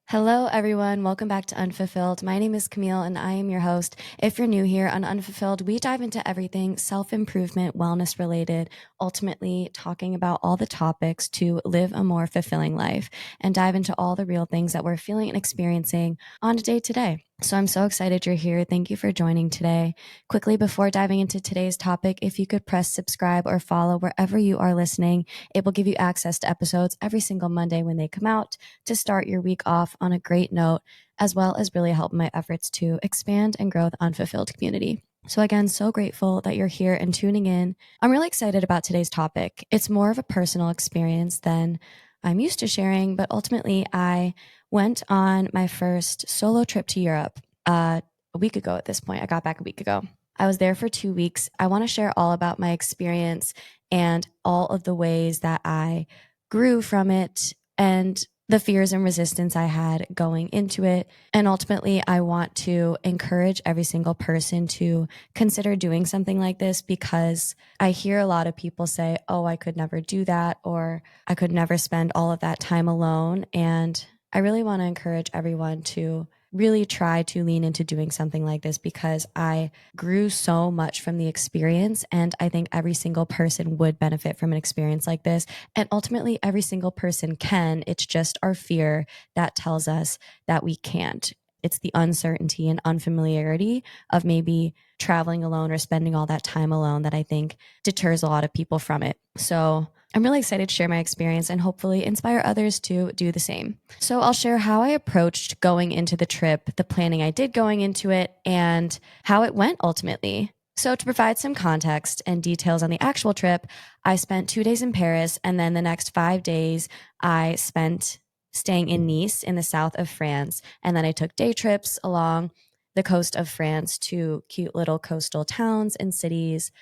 Hello, everyone. Welcome back to Unfulfilled. My name is Camille, and I am your host. If you're new here on Unfulfilled, we dive into everything self-improvement, wellness related, ultimately talking about all the topics to live a more fulfilling life and dive into all the real things that we're feeling and experiencing on a day-to-day. So I'm so excited you're here. Thank you for joining today. Quickly, before diving into today's topic, if you could press subscribe or follow wherever you are listening, it will give you access to episodes every single Monday when they come out to start your week off on a great note, as well as really help my efforts to expand and grow the Unfulfilled community. So again, so grateful that you're here and tuning in. I'm really excited about today's topic. It's more of a personal experience than I'm used to sharing, but ultimately I went on my first solo trip to Europe a week ago at this point. I got back a week ago. I was there for 2 weeks. I want to share all about my experience and all of the ways that I grew from it and the fears and resistance I had going into it. And ultimately, I want to encourage every single person to consider doing something like this because I hear a lot of people say, oh, I could never do that, or I could never spend all of that time alone. And I really want to encourage everyone to really try to lean into doing something like this because I grew so much from the experience. And I think every single person would benefit from an experience like this. And ultimately, every single person can. It's just our fear that tells us that we can't. It's the uncertainty and unfamiliarity of maybe traveling alone or spending all that time alone that I think deters a lot of people from it. So I'm really excited to share my experience and hopefully inspire others to do the same. So I'll share how I approached going into the trip, the planning I did going into it, and how it went ultimately. So to provide some context and details on the actual trip, I spent 2 days in Paris, and then the next 5 days I spent staying in Nice in the south of France. And then I took day trips along the coast of France to cute little coastal towns and cities.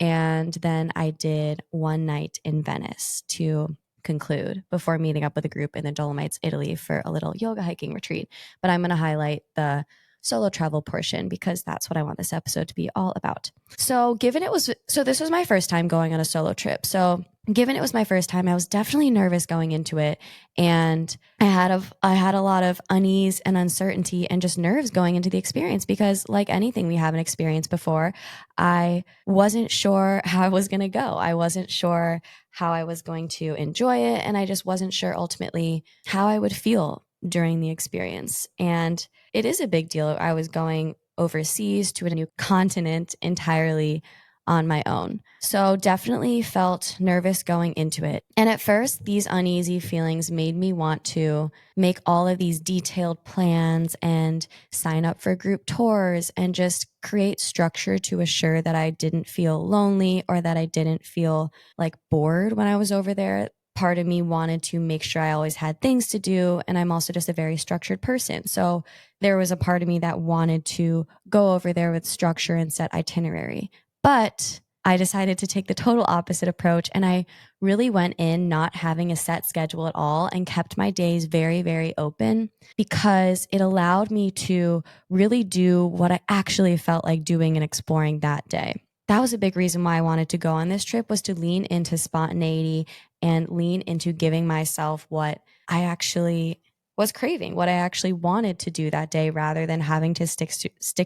And then I did one night in Venice to conclude before meeting up with a group in the Dolomites, Italy for a little yoga hiking retreat. But I'm going to highlight the solo travel portion because that's what I want this episode to be all about. So this was my first time going on a solo trip. So given it was my first time, I was definitely nervous going into it. And I had a lot of unease and uncertainty and just nerves going into the experience because like anything we haven't experienced before, I wasn't sure how I was going to go. I wasn't sure how I was going to enjoy it. And I just wasn't sure ultimately how I would feel during the experience. And it is a big deal. I was going overseas to a new continent entirely on my own. So definitely felt nervous going into it. And at first, these uneasy feelings made me want to make all of these detailed plans and sign up for group tours and just create structure to assure that I didn't feel lonely or that I didn't feel like bored when I was over there. Part of me wanted to make sure I always had things to do. And I'm also just a very structured person. So there was a part of me that wanted to go over there with structure and set itinerary. But I decided to take the total opposite approach. And I really went in not having a set schedule at all and kept my days very, very open because it allowed me to really do what I actually felt like doing and exploring that day. That was a big reason why I wanted to go on this trip, was to lean into spontaneity and lean into giving myself what I actually was craving, what I actually wanted to do that day rather than having to stick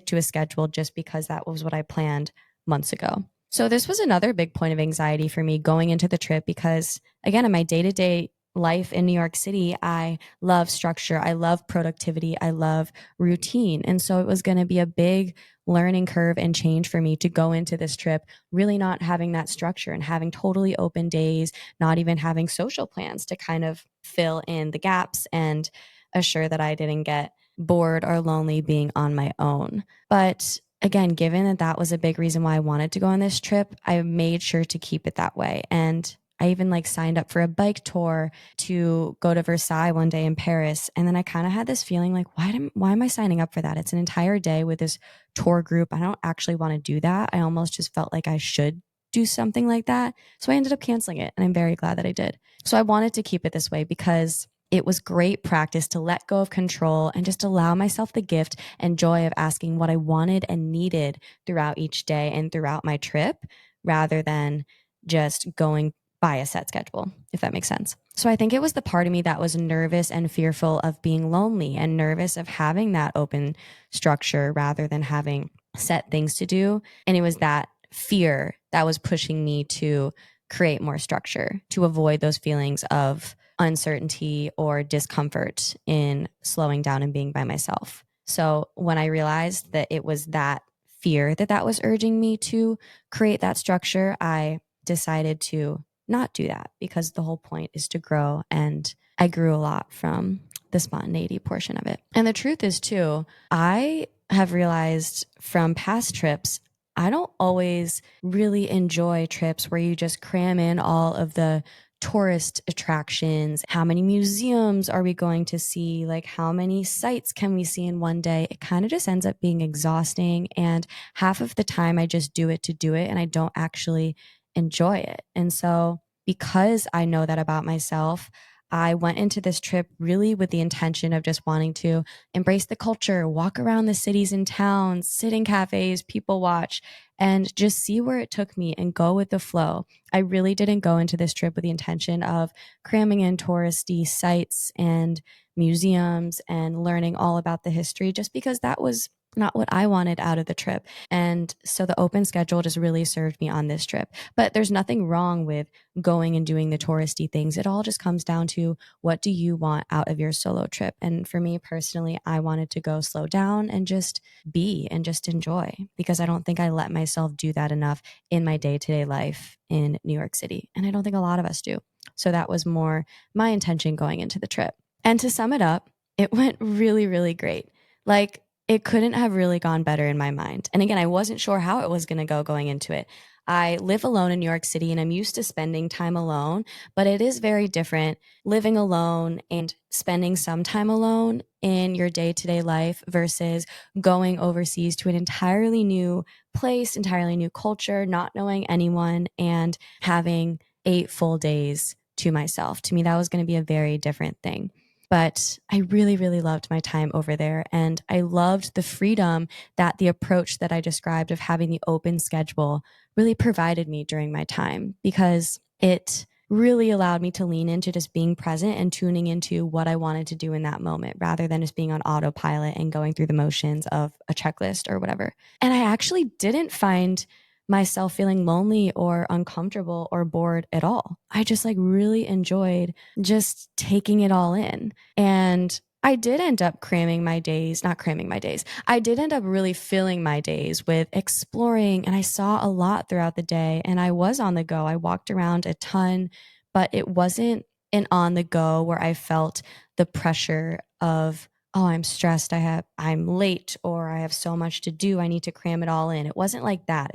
to a schedule just because that was what I planned months ago. So this was another big point of anxiety for me going into the trip because, again, in my day-to-day life in New York City, I love structure, I love productivity, I love routine. And so it was going to be a big learning curve and change for me to go into this trip really not having that structure and having totally open days, not even having social plans to kind of fill in the gaps and assure that I didn't get bored or lonely being on my own. But again, given that that was a big reason why I wanted to go on this trip, I made sure to keep it that way. And I even signed up for a bike tour to go to Versailles one day in Paris. And then I kind of had this feeling like, why am I signing up for that? It's an entire day with this tour group. I don't actually want to do that. I almost just felt like I should do something like that. So I ended up canceling it. And I'm very glad that I did. So I wanted to keep it this way because it was great practice to let go of control and just allow myself the gift and joy of asking what I wanted and needed throughout each day and throughout my trip rather than just going by a set schedule, if that makes sense. So I think it was the part of me that was nervous and fearful of being lonely and nervous of having that open structure rather than having set things to do. And it was that fear that was pushing me to create more structure, to avoid those feelings of uncertainty or discomfort in slowing down and being by myself. So when I realized that it was that fear that was urging me to create that structure, I decided to not do that, because the whole point is to grow. And I grew a lot from the spontaneity portion of it. And the truth is, too, I have realized from past trips, I don't always really enjoy trips where you just cram in all of the tourist attractions. How many museums are we going to see? Like, how many sites can we see in one day? It kind of just ends up being exhausting. And half of the time, I just do it to do it, and I don't actually enjoy it. And so, because I know that about myself, I went into this trip really with the intention of just wanting to embrace the culture, walk around the cities and towns, sit in cafes, people watch, and just see where it took me and go with the flow. I really didn't go into this trip with the intention of cramming in touristy sites and museums and learning all about the history, just because that was not what I wanted out of the trip. And so the open schedule just really served me on this trip. But there's nothing wrong with going and doing the touristy things. It all just comes down to, what do you want out of your solo trip? And for me personally, I wanted to go slow down and just be and just enjoy, because I don't think I let myself do that enough in my day-to-day life in New York City. And I don't think a lot of us do. So that was more my intention going into the trip. And to sum it up, it went really, really great. Like, it couldn't have really gone better in my mind. And again, I wasn't sure how it was going to go going into it. I live alone in New York City and I'm used to spending time alone, but it is very different living alone and spending some time alone in your day-to-day life versus going overseas to an entirely new place, entirely new culture, not knowing anyone, and having 8 full days to myself. To me, that was going to be a very different thing. But I really, really loved my time over there. And I loved the freedom that the approach that I described of having the open schedule really provided me during my time, because it really allowed me to lean into just being present and tuning into what I wanted to do in that moment, rather than just being on autopilot and going through the motions of a checklist or whatever. And I actually didn't find myself feeling lonely or uncomfortable or bored at all. I just really enjoyed just taking it all in. And I did end up cramming my days, not cramming my days. I did end up really filling my days with exploring, and I saw a lot throughout the day, and I was on the go. I walked around a ton, but it wasn't an on the go where I felt the pressure of, oh, I'm stressed, I'm late, or I have so much to do, I need to cram it all in. It wasn't like that.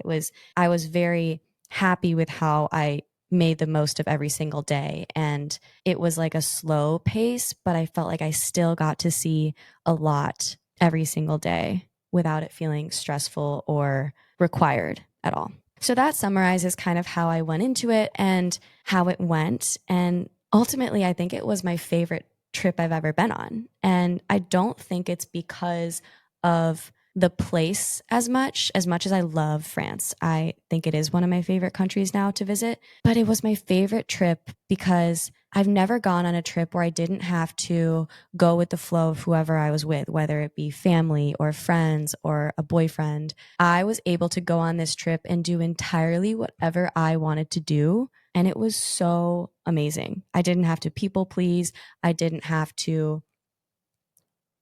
I was very happy with how I made the most of every single day. And it was like a slow pace, but I felt like I still got to see a lot every single day without it feeling stressful or required at all. So that summarizes kind of how I went into it and how it went. And ultimately, I think it was my favorite trip I've ever been on. And I don't think it's because of the place as much as I love France. I think it is one of my favorite countries now to visit, but it was my favorite trip because I've never gone on a trip where I didn't have to go with the flow of whoever I was with, whether it be family or friends or a boyfriend. I was able to go on this trip and do entirely whatever I wanted to do. And it was so amazing. I didn't have to people please. I didn't have to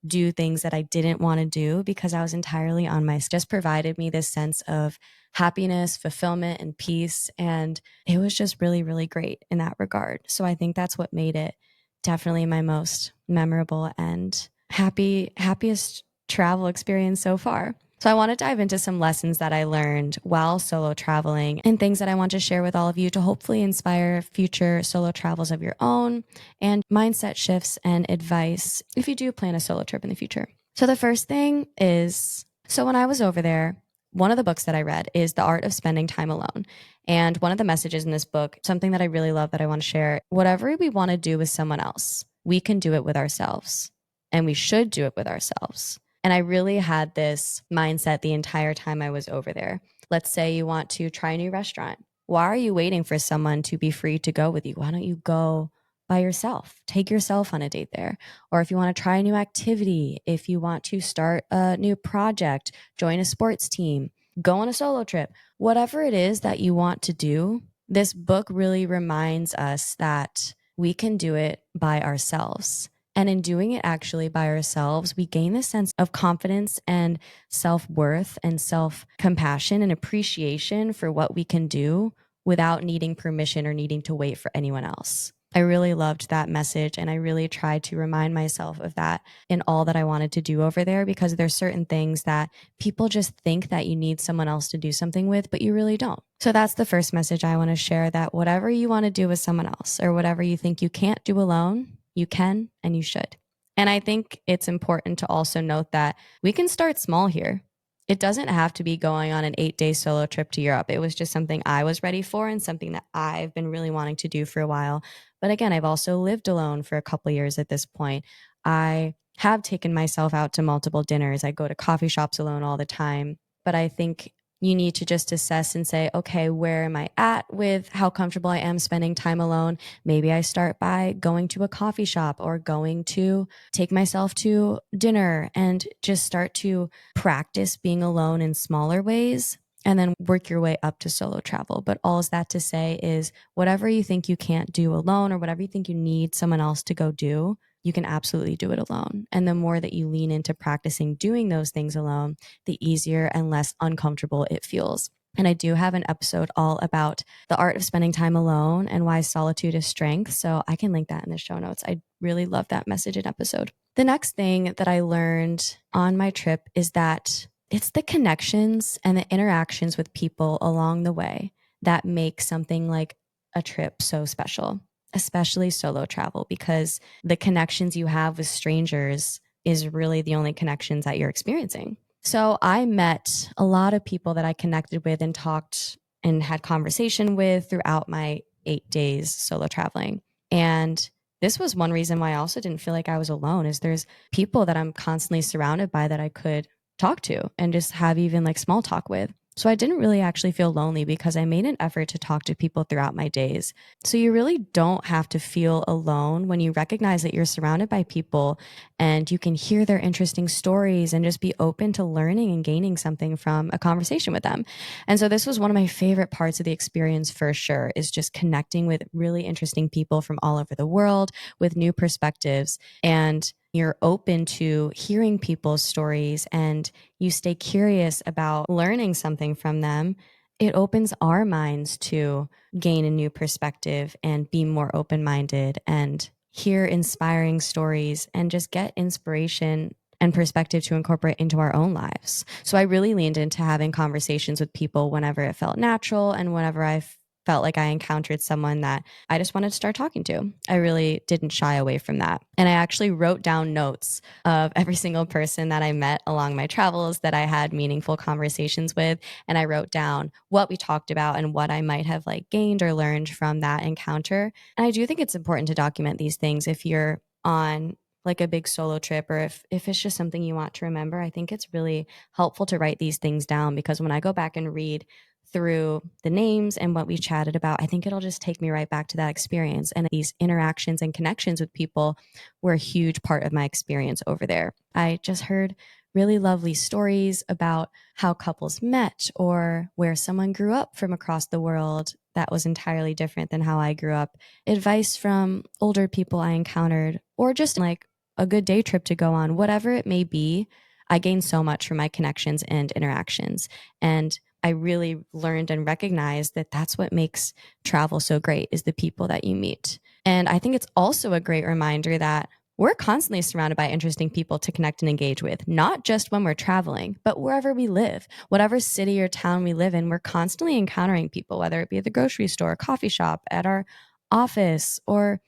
do things that I didn't want to do because I was entirely on my, just provided me this sense of happiness, fulfillment, and peace. And it was just really, really great in that regard. So I think that's what made it definitely my most memorable and happiest travel experience so far. So I want to dive into some lessons that I learned while solo traveling and things that I want to share with all of you to hopefully inspire future solo travels of your own and mindset shifts and advice if you do plan a solo trip in the future. So the first thing is, so when I was over there, one of the books that I read is The Art of Spending Time Alone. And one of the messages in this book, something that I really love that I want to share, whatever we want to do with someone else, we can do it with ourselves, and we should do it with ourselves. And I really had this mindset the entire time I was over there. Let's say you want to try a new restaurant. Why are you waiting for someone to be free to go with you? Why don't you go by yourself. Take yourself on a date there. Or if you want to try a new activity, if you want to start a new project, join a sports team, go on a solo trip, whatever it is that you want to do, this book really reminds us that we can do it by ourselves. And in doing it actually by ourselves, we gain this sense of confidence and self-worth and self-compassion and appreciation for what we can do without needing permission or needing to wait for anyone else. I really loved that message, and I really tried to remind myself of that in all that I wanted to do over there, because there's certain things that people just think that you need someone else to do something with, but you really don't. So that's the first message I want to share, that whatever you want to do with someone else or whatever you think you can't do alone, you can and you should. And I think it's important to also note that we can start small here. It doesn't have to be going on an 8-day solo trip to Europe. It was just something I was ready for and something that I've been really wanting to do for a while. But again, I've also lived alone for a couple years at this point. I have taken myself out to multiple dinners. I go to coffee shops alone all the time. But I think you need to just assess and say, okay, where am I at with how comfortable I am spending time alone? Maybe I start by going to a coffee shop or going to take myself to dinner and just start to practice being alone in smaller ways, and then work your way up to solo travel. But all is that to say is, whatever you think you can't do alone or whatever you think you need someone else to go do, you can absolutely do it alone. And the more that you lean into practicing doing those things alone, the easier and less uncomfortable it feels. And I do have an episode all about the art of spending time alone and why solitude is strength. So I can link that in the show notes. I really love that message and episode. The next thing that I learned on my trip is that it's the connections and the interactions with people along the way that make something like a trip so special, especially solo travel, because the connections you have with strangers is really the only connections that you're experiencing. So I met a lot of people that I connected with and talked and had conversation with throughout my 8 days solo traveling. And this was one reason why I also didn't feel like I was alone, is there's people that I'm constantly surrounded by that I could talk to and just have even like small talk with. So I didn't really actually feel lonely because I made an effort to talk to people throughout my days. So you really don't have to feel alone when you recognize that you're surrounded by people and you can hear their interesting stories and just be open to learning and gaining something from a conversation with them. And so this was one of my favorite parts of the experience for sure, is just connecting with really interesting people from all over the world with new perspectives. And you're open to hearing people's stories and you stay curious about learning something from them, it opens our minds to gain a new perspective and be more open-minded and hear inspiring stories and just get inspiration and perspective to incorporate into our own lives. So I really leaned into having conversations with people whenever it felt natural and whenever I felt like I encountered someone that I just wanted to start talking to. I really didn't shy away from that. And I actually wrote down notes of every single person that I met along my travels that I had meaningful conversations with. And I wrote down what we talked about and what I might have like gained or learned from that encounter. And I do think it's important to document these things if you're on like a big solo trip, or if it's just something you want to remember. I think it's really helpful to write these things down, because when I go back and read through the names and what we chatted about, I think it'll just take me right back to that experience. And these interactions and connections with people were a huge part of my experience over there. I just heard really lovely stories about how couples met or where someone grew up from across the world that was entirely different than how I grew up, advice from older people I encountered, or just like a good day trip to go on, whatever it may be. I gained so much from my connections and interactions. And I really learned and recognized that that's what makes travel so great, is the people that you meet. And I think it's also a great reminder that we're constantly surrounded by interesting people to connect and engage with, not just when we're traveling, but wherever we live, whatever city or town we live in, we're constantly encountering people, whether it be at the grocery store, coffee shop, at our office, or,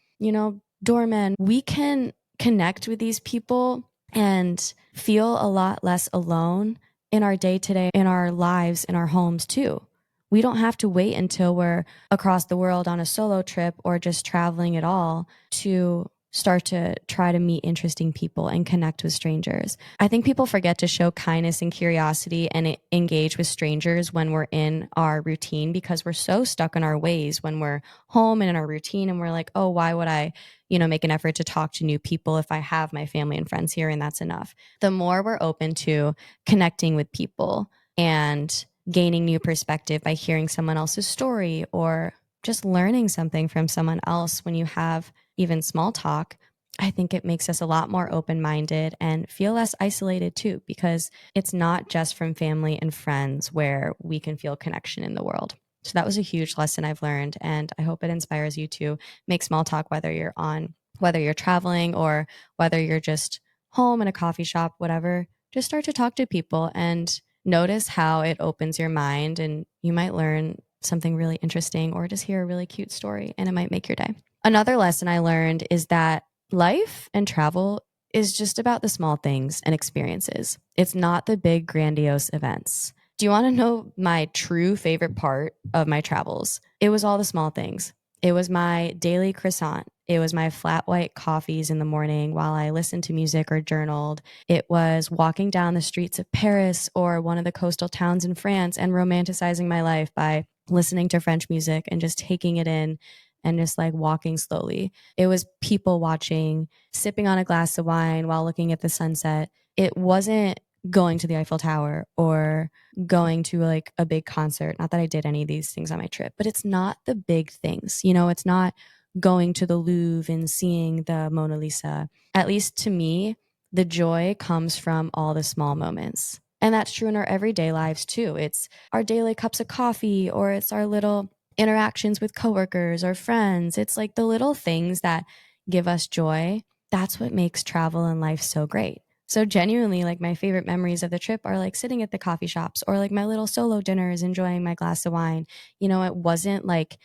doorman. We can connect with these people and feel a lot less alone in our day to day, in our lives, in our homes too. We don't have to wait until we're across the world on a solo trip or just traveling at all to start to try to meet interesting people and connect with strangers. I think people forget to show kindness and curiosity and engage with strangers when we're in our routine, because we're so stuck in our ways when we're home and in our routine, and we're like, oh, why would I, make an effort to talk to new people if I have my family and friends here and that's enough? The more we're open to connecting with people and gaining new perspective by hearing someone else's story or just learning something from someone else when you have even small talk, I think it makes us a lot more open-minded and feel less isolated too, because it's not just from family and friends where we can feel connection in the world. So that was a huge lesson I've learned, and I hope it inspires you to make small talk, whether you're traveling or whether you're just home in a coffee shop, whatever. Just start to talk to people and notice how it opens your mind, and you might learn something really interesting or just hear a really cute story, and it might make your day. Another lesson I learned is that life and travel is just about the small things and experiences. It's not the big, grandiose events. Do you want to know my true favorite part of my travels? It was all the small things. It was my daily croissant. It was my flat white coffees in the morning while I listened to music or journaled. It was walking down the streets of Paris or one of the coastal towns in France and romanticizing my life by listening to French music and just taking it in and just like walking slowly. It was people watching, sipping on a glass of wine while looking at the sunset. It wasn't going to the Eiffel Tower or going to like a big concert. Not that I did any of these things on my trip, but it's not the big things. It's not going to the Louvre and seeing the Mona Lisa. At least to me, the joy comes from all the small moments. And that's true in our everyday lives too. It's our daily cups of coffee, or it's our little interactions with coworkers or friends. It's like the little things that give us joy. That's what makes travel and life so great. So genuinely, like my favorite memories of the trip are like sitting at the coffee shops or like my little solo dinners, enjoying my glass of wine. It wasn't like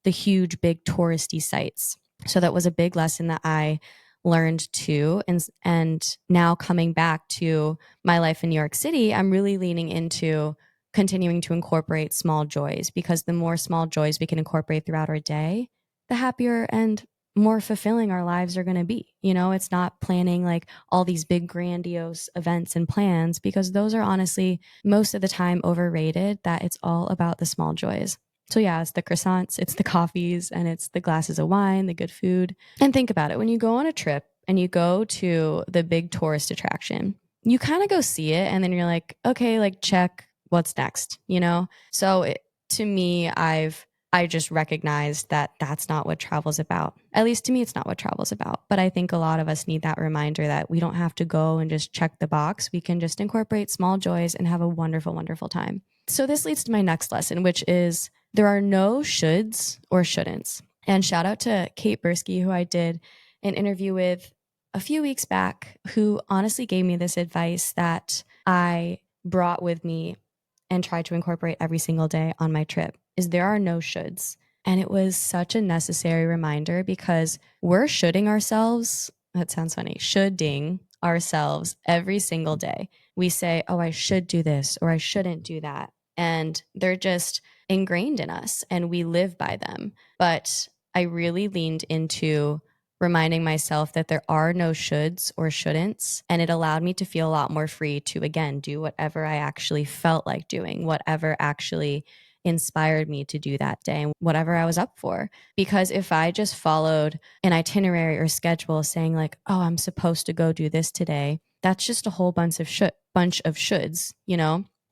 the huge, big touristy sites. So that was a big lesson that I learned too. And now coming back to my life in New York City, I'm really leaning into continuing to incorporate small joys, because the more small joys we can incorporate throughout our day, the happier and more fulfilling our lives are going to be. It's not planning like all these big grandiose events and plans, because those are honestly most of the time overrated, that it's all about the small joys. So yeah, it's the croissants, it's the coffees, and it's the glasses of wine, the good food. And think about it, when you go on a trip and you go to the big tourist attraction, you kind of go see it and then you're like, okay, like check, what's next? So to me, I just recognized that that's not what travel's about. At least to me, it's not what travel's about. But I think a lot of us need that reminder that we don't have to go and just check the box. We can just incorporate small joys and have a wonderful, wonderful time. So this leads to my next lesson, which is there are no shoulds or shouldn'ts. And shout out to Kate Bursky, who I did an interview with a few weeks back, who honestly gave me this advice that I brought with me and tried to incorporate every single day on my trip, is there are no shoulds. And it was such a necessary reminder, because we're shoulding ourselves. That sounds funny. Shoulding ourselves every single day. We say, oh, I should do this or I shouldn't do that. And they're just ingrained in us and we live by them. But I really leaned into reminding myself that there are no shoulds or shouldn'ts. And it allowed me to feel a lot more free to, again, do whatever I actually felt like doing, whatever actually inspired me to do that day, whatever I was up for. Because if I just followed an itinerary or schedule saying like, oh, I'm supposed to go do this today, that's just a whole bunch of shoulds.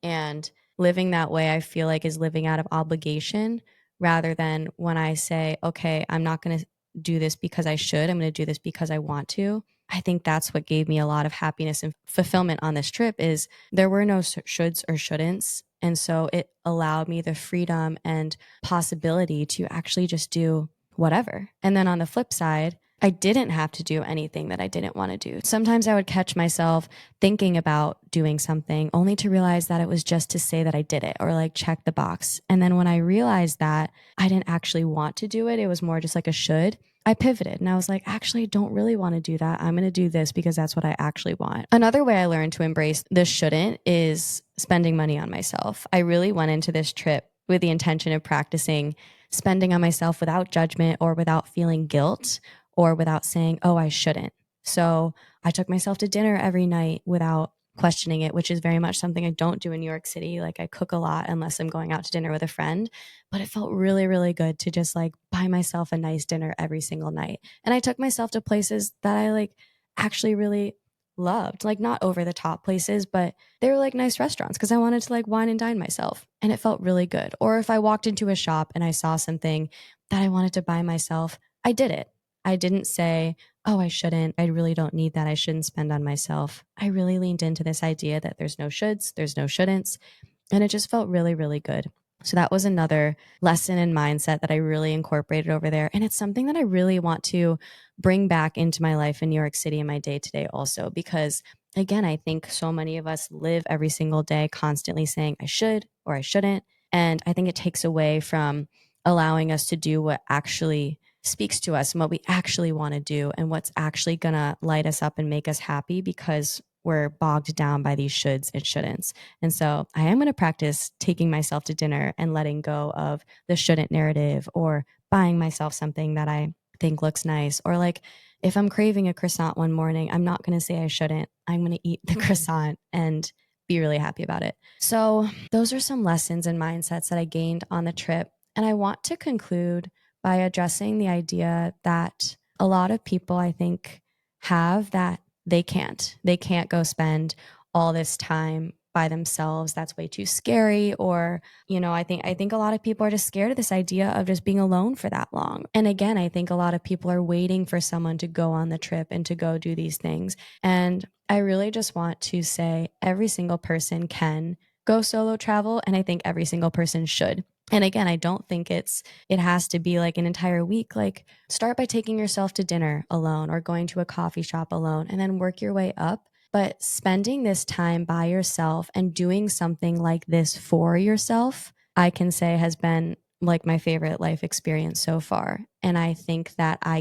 And living that way, I feel like, is living out of obligation, rather than when I say, okay, I'm not going to do this because I should, I'm going to do this because I want to. I think that's what gave me a lot of happiness and fulfillment on this trip, is there were no shoulds or shouldn'ts. And so it allowed me the freedom and possibility to actually just do whatever. And then on the flip side, I didn't have to do anything that I didn't want to do. Sometimes I would catch myself thinking about doing something only to realize that it was just to say that I did it or like check the box. And then when I realized that I didn't actually want to do it, it was more just like a should, I pivoted and I was like, actually, I don't really want to do that. I'm going to do this because that's what I actually want. Another way I learned to embrace the shouldn't is spending money on myself. I really went into this trip with the intention of practicing spending on myself without judgment or without feeling guilt or without saying, oh, I shouldn't. So I took myself to dinner every night without questioning it, which is very much something I don't do in New York City. Like I cook a lot unless I'm going out to dinner with a friend, but it felt really, really good to just like buy myself a nice dinner every single night. And I took myself to places that I like actually really loved, like not over the top places, but they were like nice restaurants because I wanted to like wine and dine myself and it felt really good. Or if I walked into a shop and I saw something that I wanted to buy myself, I did it. I didn't say, oh, I shouldn't. I really don't need that. I shouldn't spend on myself. I really leaned into this idea that there's no shoulds, there's no shouldn'ts. And it just felt really, really good. So that was another lesson and mindset that I really incorporated over there. And it's something that I really want to bring back into my life in New York City in my day to day also, because again, I think so many of us live every single day constantly saying, I should or I shouldn't. And I think it takes away from allowing us to do what actually speaks to us and what we actually want to do and what's actually going to light us up and make us happy because we're bogged down by these shoulds and shouldn'ts. And so I am going to practice taking myself to dinner and letting go of the shouldn't narrative or buying myself something that I think looks nice. Or like if I'm craving a croissant one morning, I'm not going to say I shouldn't. I'm going to eat the croissant and be really happy about it. So those are some lessons and mindsets that I gained on the trip. And I want to conclude by addressing the idea that a lot of people, I think, have that they can't go spend all this time by themselves. That's way too scary. Or, I think a lot of people are just scared of this idea of just being alone for that long. And again, I think a lot of people are waiting for someone to go on the trip and to go do these things. And I really just want to say every single person can go solo travel. And I think every single person should. And again, I don't think it has to be like an entire week. Like start by taking yourself to dinner alone or going to a coffee shop alone and then work your way up. But spending this time by yourself and doing something like this for yourself, I can say has been like my favorite life experience so far. And I think that I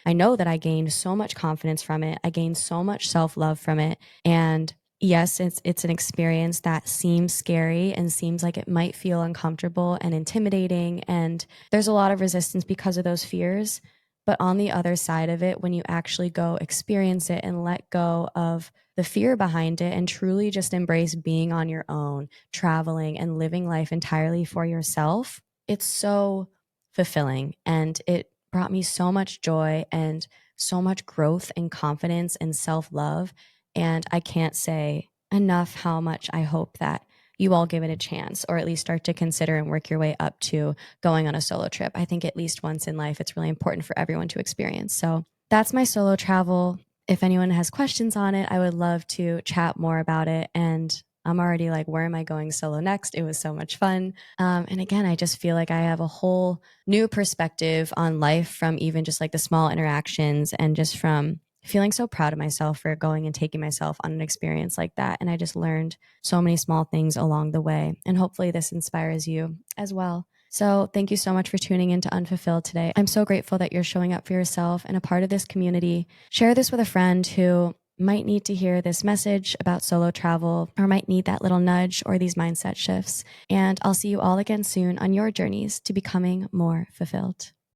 know that I gained so much confidence from it. I gained so much self-love from it. And yes, it's an experience that seems scary and seems like it might feel uncomfortable and intimidating. And there's a lot of resistance because of those fears. But on the other side of it, when you actually go experience it and let go of the fear behind it and truly just embrace being on your own, traveling and living life entirely for yourself, it's so fulfilling. And it brought me so much joy and so much growth and confidence and self love. And I can't say enough how much I hope that you all give it a chance or at least start to consider and work your way up to going on a solo trip. I think at least once in life, it's really important for everyone to experience. So that's my solo travel. If anyone has questions on it, I would love to chat more about it. And I'm already like, where am I going solo next? It was so much fun. And again, I just feel like I have a whole new perspective on life from even just like the small interactions and just from feeling so proud of myself for going and taking myself on an experience like that. And I just learned so many small things along the way. And hopefully this inspires you as well. So thank you so much for tuning into Unfulfilled today. I'm so grateful that you're showing up for yourself and a part of this community. Share this with a friend who might need to hear this message about solo travel or might need that little nudge or these mindset shifts. And I'll see you all again soon on your journeys to becoming more fulfilled.